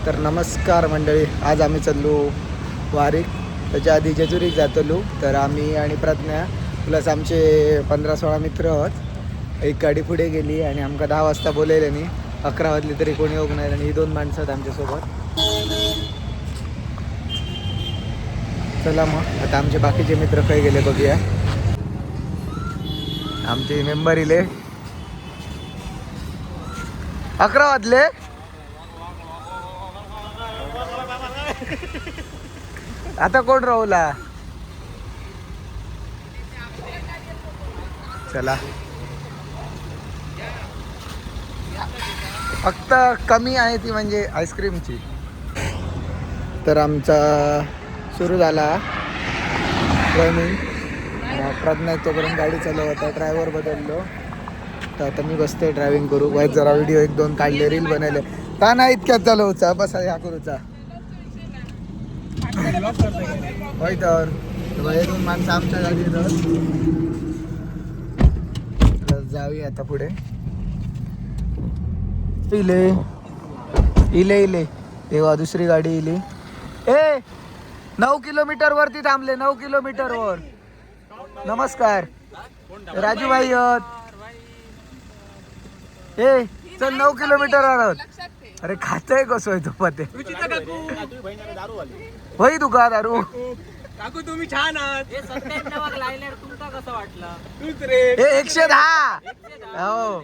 तर नमस्कार मंडळी, आज आम्ही चाललो वारीक. त्याच्या आधी जेजुरीक जातलो. तर आम्ही आणि प्रज्ञा प्लस आमचे 15-16 मित्र आहोत. एक गाडी पुढे गेली आणि आमका 10 वाजता बोलवले नाही. 11 वाजले तरी कोणी योग नाही आणि ही 2 माणसं आहेत आमच्यासोबत. चला मग आता आमचे बाकीचे मित्र काय गेले बघूया. आमचे मेंबर इले 11 वाजले. आता कोण राहुला. चला फक्त कमी आहे ती म्हणजे आईस्क्रीमची. तर आमचा सुरू झाला रनिंग. प्रज्ञा तोपर्यंत गाडी चालवता, ड्रायव्हर बदललो. तर आता मी बसते ड्रायव्हिंग करू. वाईट जरा व्हिडिओ 1-2 काढले, रील बनवले. का नाही इतक्यात चालवचा बस ह्या करूचा होय. तर हे 2 माणसं आमच्या गाडी जाऊया आता पुढे. इले इले इले तेव्हा दुसरी गाडी इली. 9 किलोमीटर वरती थांबले. 9 किलोमीटर वर. नमस्कार राजूभाई. चल 9 किलोमीटर आहोत. अरे खातोय कसं आहे तो पते होई तुका दारू. काकू तुम्ही छान आहात. तुमचा कसं वाटला. 110. हो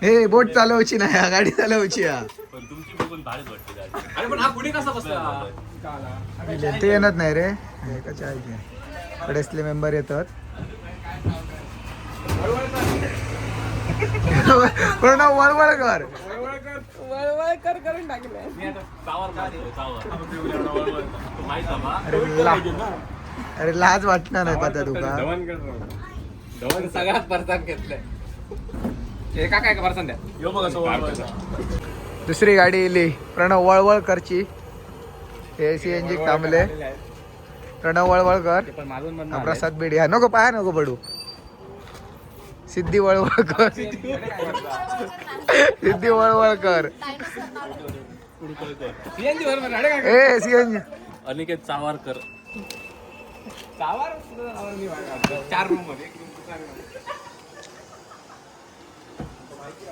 हे बोट चालवायची नाही, गाडी चालवायची. ते येणार नाही रे. कडेसले मेंबर येतात. प्रणव वळवळकर करून टाकले. अरे लाज वाटणार नाही पता तुका. सगळ्यात परसान घेतलंय. एका काय परसान द्या. दुसरी गाडी इली प्रणव वळवळकरची. हे सीएनजी थांबले. प्रणव वळवळकर, प्रसाद बेडी. हा नको पाया नको पडू. सिद्धी वळवळकर. सिद्धी वळवळकर. सीएनजी अनिकेत चावारकर. चार रूम मध्ये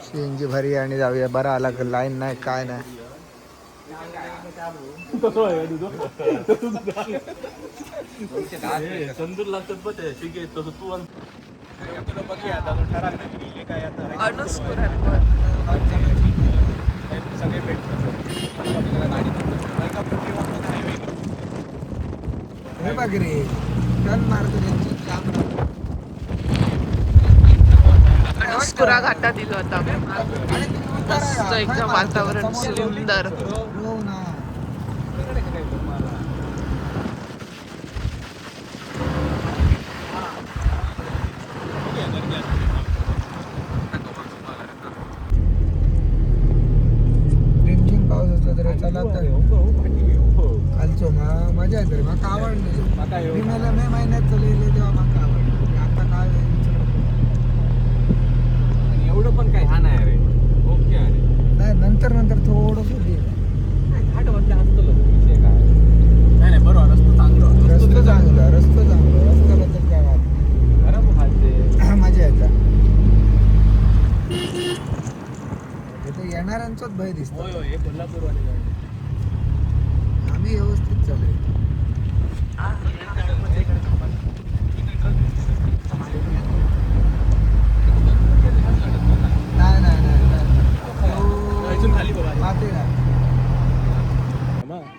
सीएनजी भारी आणि जाऊया. बरा आला लाईन नाही काय नाही. तंदूर लागतात बघ ते तसं तू सगळे हे बघ रे टन मारतो त्यांची काम. अनुस्कुरा घाटात दिलं होता. मस्त एकदम वातावरण सुंदर. हो ना. रिमझिम पाऊस होता तर चला तर कालचो मजा येते. माका आवडले. मी मला मे महिन्यात चलले तेव्हा माका आवडले. आता काय एवढं पण काय हा नाही रे. ओके अरे नाही नंतर थोडं सोडली. घाट बदल्या असतो विषय काय नाही. नाही बरोबर. रस्ता चांगला. रस्त्याबद्दल काय वाटत. गरम खाते मजा येतात. येणाऱ्यांचाच भय दिसतो. हे कोल्हापूरवाले गाडी. आम्ही व्यवस्थित चालू आहे.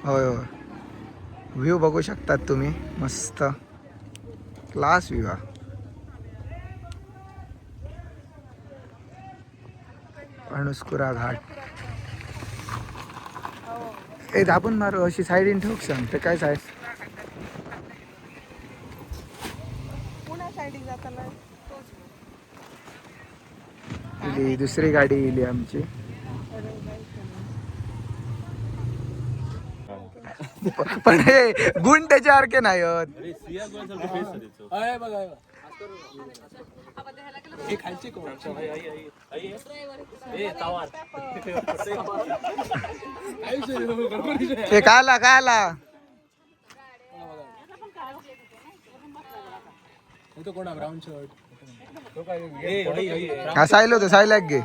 होय होय. व्ह्यू बघू शकतात तुम्ही. मस्त क्लास व्ह्यू. अनुस्कुरा घाट. ए दाबून मारू अशी साईडीन ठेवक सांग. ते काय साईड इली. दुसरी गाडी इली आमची. पण हे गुण त्याच्यासारखे नाही. हे खायची कोण ते काला काला तो कोणा ब्राऊन शर्ट हा सायलो तो सायलाक घे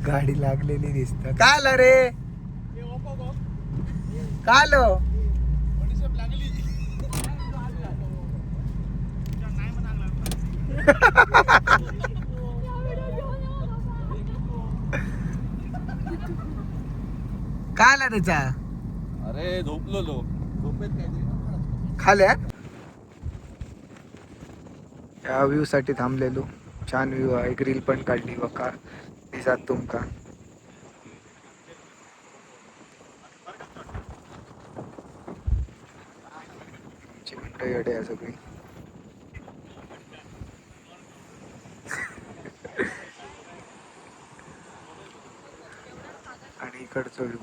गाडी लागलेली दिसत काल रे काल काल त्याचा अरे झोपलो झोपेत खाल्या या व्ह्यू साठी थांबलेलो छान व्ह्यू आहे ग्रिल पण काढली बघा दिसात तुमका मंडळी अडे आहे सगळी आणि इकडचं व्ह्यू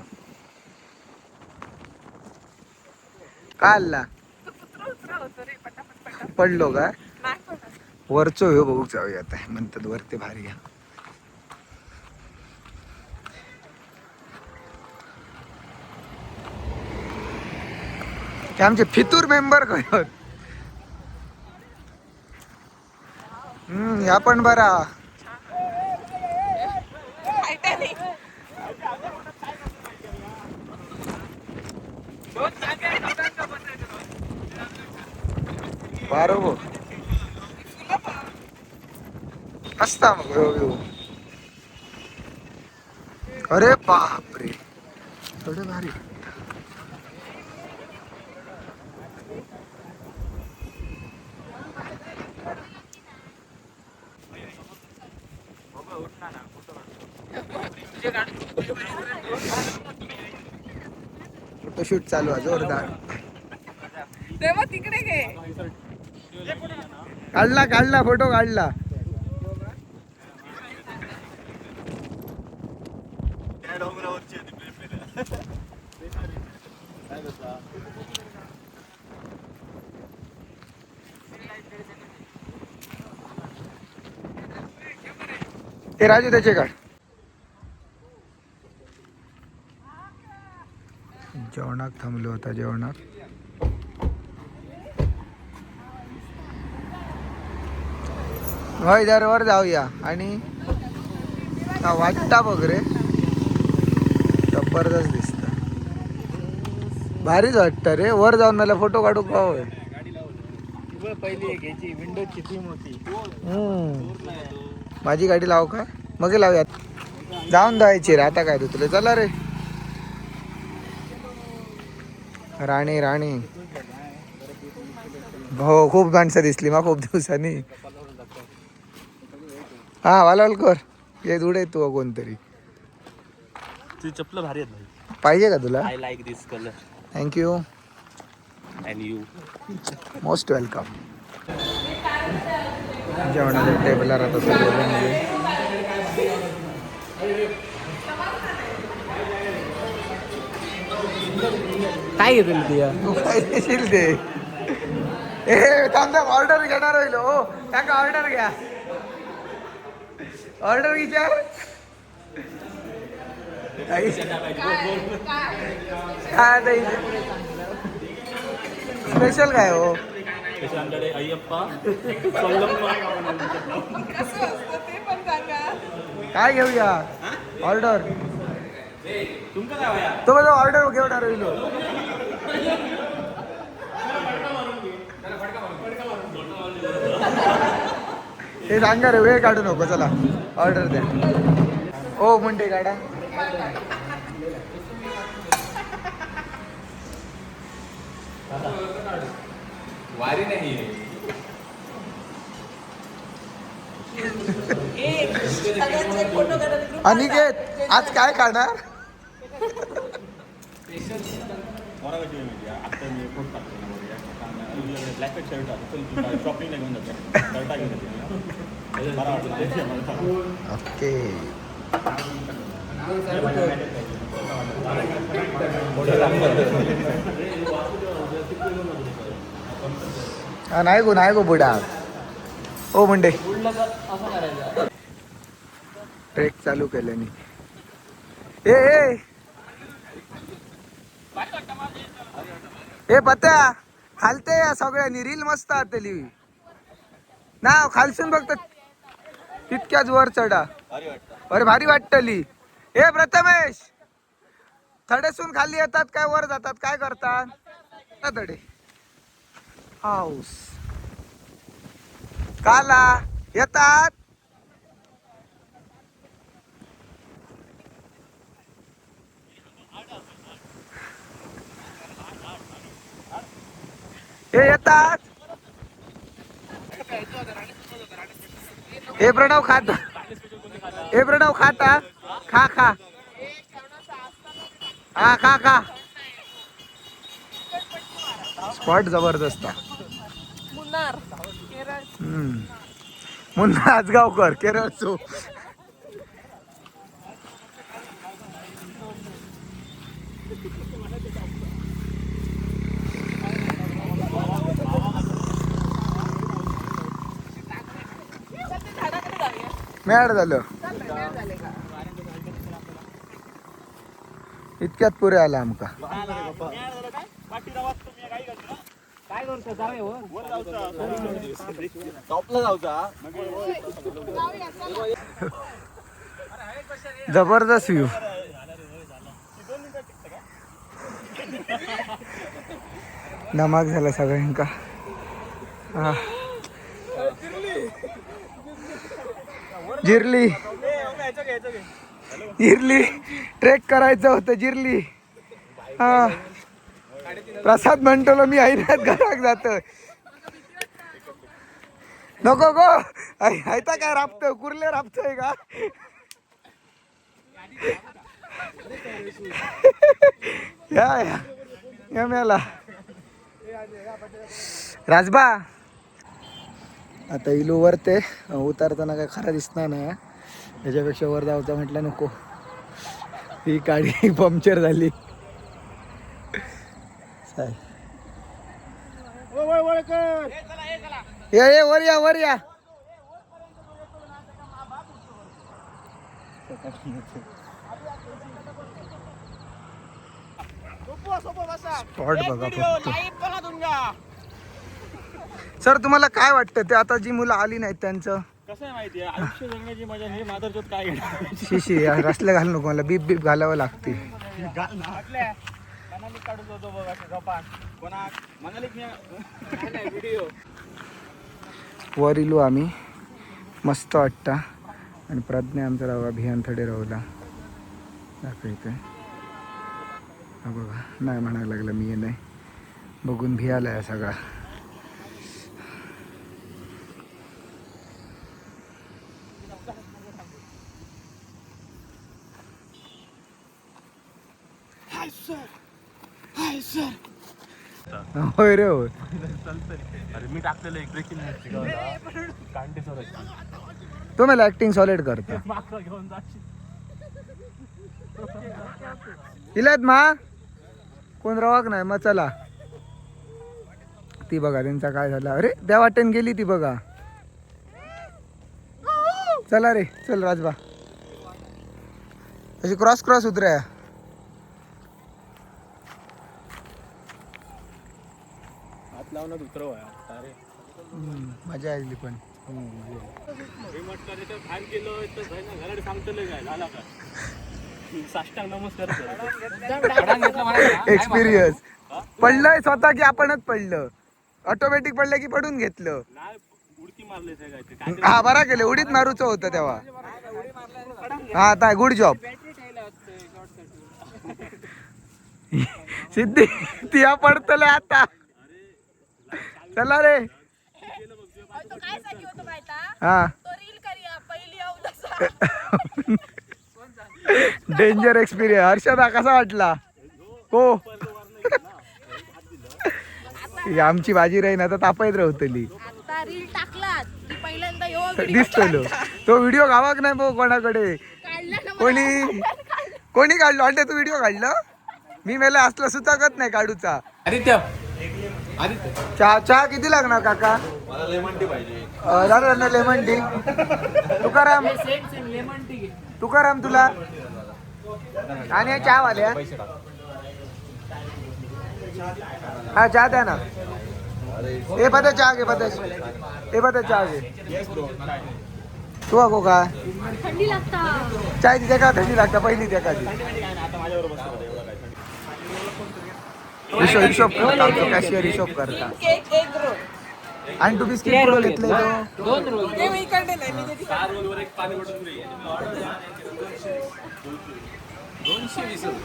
काढला पडलो काय वरचो व्ह्यू बघू जाऊया आता म्हणतात वरती भारी आहे ते आमचे फितूर मेंबर काय ह्या पण बरा बरोबर असता मग व्ह्यू अरे बापरे थोडं भारी फोटोशूट चालू आहे जोरदार तेव्हा तिकडे घे काढला फोटो काढला ते राजू त्याचे काढ जेवणात थांबलो होता जेवणात होय वर जाऊया आणि वाटता बघ रे जबरदस्त दिसत भारीच वाटत रे वर जाऊन मला फोटो काढू पाव पहिली घ्यायची विंडोची थीम होती माझी गाडी लाव का मग लावूयात जाऊन जायची रे आता काय तुला चला रे राणी राणी हो खूप माणसं दिसली मग खूप दिवसांनी हा वालाल कर ये दुडे तू कोणतरी तुझी चप्पल भारी आहेत पाहिजे का तुला I like this colour thank you and you most welcome जेवणाच्या टेबलला राहतो सर्व काय घेतलं तुया तू काय देशील ते ए थांब ऑर्डर घेणार होईल हो काका ऑर्डर घ्या ऑर्डर विचार काय स्पेशल काय हो आमच्याकडे अय्यप्पा काय घेऊया ऑर्डर तुमचं काय वया तो माझा ऑर्डर घेणार होईल हे सांगा रे वेळ काढू नको चला ऑर्डर द्या हो म्हणते गाडा वारी नाही अनिकेत आज काय खाणार ब्लॅक शर्ट आहे शॉपिंगला घेऊन जातो शर्टा घेऊन बरा वाटलं ओके हा नाही गो बुडा ओ मुंडे ट्रेक चालू केल्याने ए पत्या खालते या सगळ्यांनी रील मस्त आतली ना खालसून बघत तितक्याच वर चढा अरे भारी वाटतली ए प्रथमेश थडेसून खाली येतात काय वर जातात काय करतात थडे हाऊस काला येतात हे येतात हे प्रणव खाता खा हा खा स्पॉट जबरदस्त मुन्नार केरळ मुन्ना आजगावकर केरळचो मॅड झालं इतक्यात पुरे आला आमका जबरदस्त व्ह्यू नमाग झाला सगळ्यांका जिरली ट्रेक करायचं होतं जिरली हा प्रसाद म्हणतो मी आईनात घरात जात नको गो आयता काय राबतोय कुर्ले राबतोय का या मेला राजबा आता इलू वरते उतारताना काय खरा दिसणार नाही त्याच्यापेक्षा वर जायचं म्हटलं नको ही गाडी पंक्चर झाली ये वर या स्पॉट बघा फक्त सर तुम्हाला काय वाटतं ते आता जी मुलं आली नाहीत त्यांचं कसं आहे माहितीये आयुष्य जगण्याची मजा हे माधरचोत काय घेणार शिशी रसले घालू नको मला बीप घालावं लागते वर इलो आम्ही मस्त वाटतं आणि प्रज्ञा आमचा राव अभियान थोडे राहूला दाखवतोय हा बघा नाही म्हणायला लागलं मी नाही बघून भियालाय सगळा होय रे होय अरे मी टाकलेलं एक ब्रेकिंग कांटे सर तो मला ऍक्टिंग सॉलिड करता घेऊन जाशील इलात मा कोण रवाक नाही मग चला ती बघा त्यांचा काय झाला अरे त्या वाटेन गेली ती बघा चला रे चल राजबा अशी क्रॉस उतराया हात लावूनच उतरव मजा आली पण घरात सांगतलं काय झाला का साष्टांग नमस्कार एक्सपिरियन्स पडलंय स्वतः की आपणच पडलं ऑटोमॅटिक पडलं की पडून घेतलं उडकी मारले हा बरा केलं उडीत मारूचं होतं तेव्हा हा आता गुड जॉब सिद्धी ती पडतले आता चला रे हा डेंजर एक्सपिरियन्स हर्षदा कसा वाटला हो ही आमची भाजी राहीन आता तापायत राहतली दिसतलो तो व्हिडिओ गावाक नाही भाऊ कोणाकडे कोणी काढलो अंडे तू व्हिडिओ काढलं मी मेला असला सुचाकत नाही काढूचा आदित्य चहा किती लागणार काका? मला लेमन टी पाहिजे. दादा लेमन टी. तुकाराम तुकाराम तुला आणि चहा वाल्या हा चहा द्या ना. हे पता चहा घे पता चहा घे. तू अगो का थंडी लागता चाय तिथे का थंडी लागता पहिली त्या काधी हिशोब करता आमचं कॅशियर हिशोब करता. केक एक रोल आणि तू बिस्किट पुढं घेतलंय तो 2 रोल ते मी इकडे नाही मी ते 4 रोलवर एक पाणी बॉटल फ्री.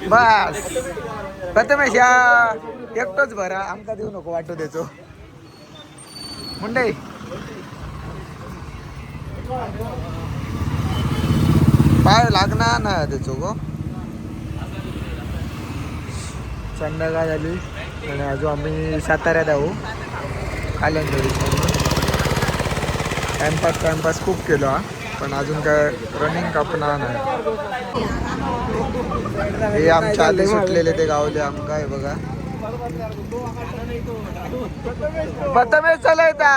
बस प्रथमेश या एकटोच भरा आमका देऊ नको वाटू देचो मुंडे. पाय लागणार ना त्याचो गो. संध्याकाळ झाली आणि अजून आम्ही साताऱ्यात आहो कालंदरी. टाइमपास खूप केलो हा पण अजून काय रनिंग कापणार नाही. हे आमच्या आधी सुटलेले ते गावले आमका आहे बघा. प्रथमेश चलायता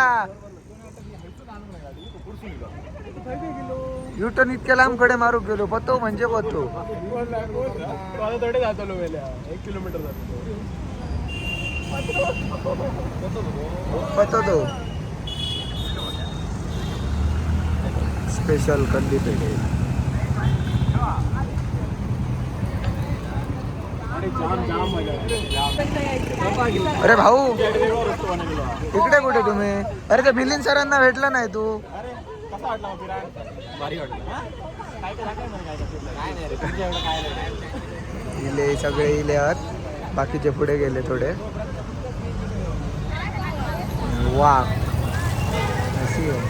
युटर्न इतक्या लांबकडे मारू गेलो पतो म्हणजे पतो. पतो तो स्पेशल कंदी पेढे. अरे भाऊ इकडे कुठे तुम्ही? अरे ते मिलिंद सरांना भेटला नाही तू. इले सगळे इले आहात बाकीचे पुढे गेले थोडे. वा अशी आहे.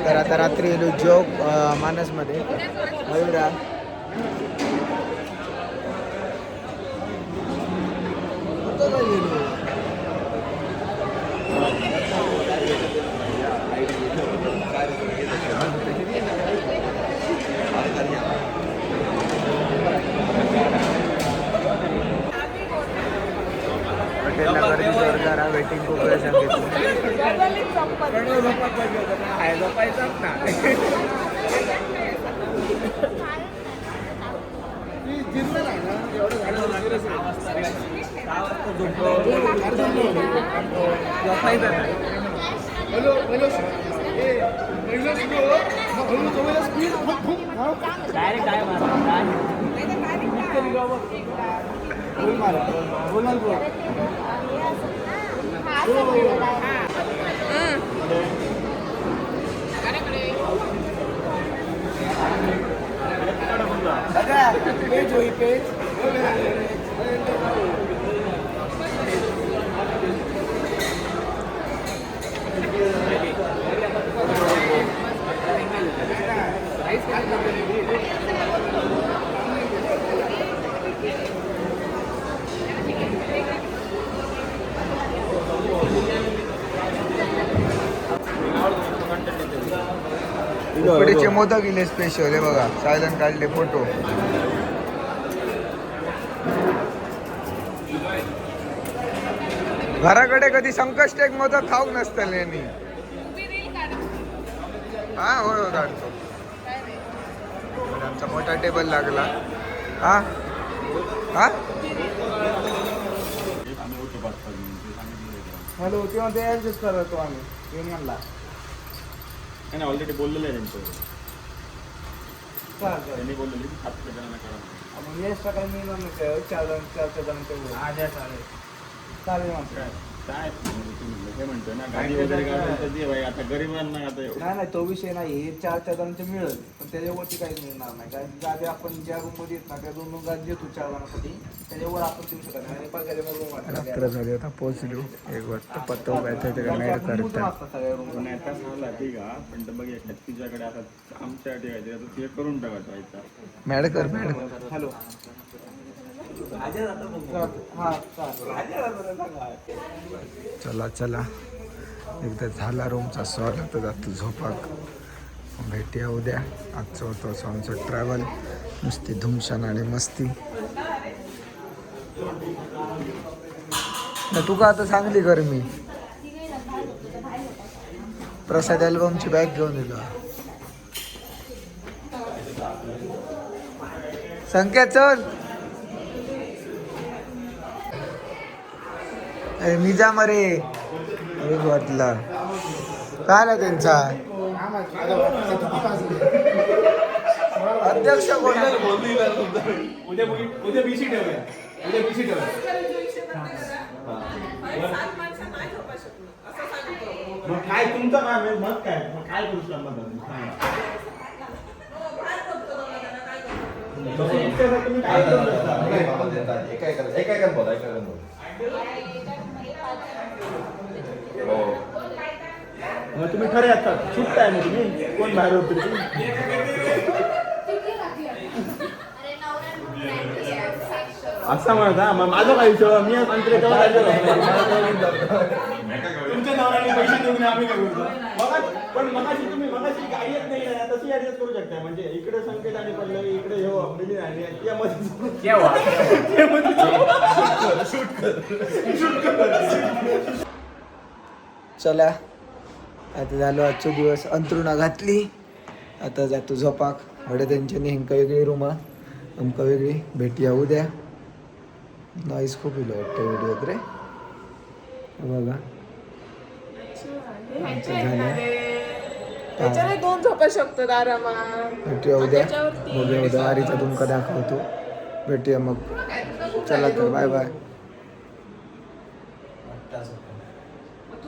तर आता रात्री गेलो जोग मानसमध्ये मयुरा. हॉटेलला गर्दी जोर जरा वेटिंग खूप वेळ सांगितलं. उकडीचे मोदक गेले स्पेशल हे बघा. सायलन काढले फोटो. घराकडे कधी संकष्ट एक मोदक खाऊ नसतं यांनी. हा होय हो काढतो. आमचा मोठा टेबल लागला. हा हा हॅलो तेव्हा ते ऍडजस्ट करतो आम्ही युनियनला. नाही ऑलरेडी बोललेलं आहे त्यांचं. त्यांनी बोललेली 7 जणांना करा. यश सकाळी मी म्हणून 4 जणांचे चालेल मात्र काय हे म्हणतोय ना गाडी वगैरे काय दे भाई. आता गरिबांना आता नाही नाही तो विषय नाही. हे 4 जणांचे मिळेल पण त्याच्यावरती काही मिळणार नाही. कारण गाडी आपण ज्या रूम मध्ये येत ना त्या 2 रूम गाडी देतो 4 जणांसाठी त्याच्यावर आपण देऊ शकत नाही. रात्र झाली आता पोहोचलो. 1 वाजता पत्तो काय सगळ्या रूम आता झाला ठीक आहे. पण बघ तुझ्याकडे आता आमच्या ठेवायचे आता ते करून टाकायचं. मॅडकर हॅलो चला चला एकदा झाला रूमचा सॉल्व. आता जातो झोपाक. भेटूया उद्या. आजचं होतं आमचं ट्रॅव्हल. नुसती धुमशान आणि मस्ती. ना तुका आता सांगली कर मी प्रसाद अल्बमची बॅग घेऊन येतो. संख्या चल निजाम रे एक वाटला काय आला त्यांचा अध्यक्ष कोण उद्या बीसी ठेवूया. मग काय तुमचं काम आहे मग काय करू शकता मग तुम्ही खरे असतात सुटताय मग तुम्ही कोण बाहेर होते असं म्हणता मग माझं काय विषय मी मंत्री तुमच्या नवऱ्याने पैसे देऊन आम्ही काय करतो पण मगाशी तुम्ही मगाशी गाडी येत नाही ना तशी ऍडजस्ट करू शकता म्हणजे इकडे संकेत आणि पल्लवी इकडे हो मिली आणि चला आता झालो आजचा दिवस. अंथरुणा घातली आता जातो झोपाक. हडे त्यांच्यानी हेंका वेगळी रूम आमका वेगळी. भेटूया उद्या. नॉईस खूप येलो वाटतं व्हिडिओत रे बघा. त्याच्याने 2 झोपा शकतात आरामात. भेटूया उद्या. बघूया उद्या वारीचा तुमका दाखवतो. भेटूया मग. चला तर बाय बाय.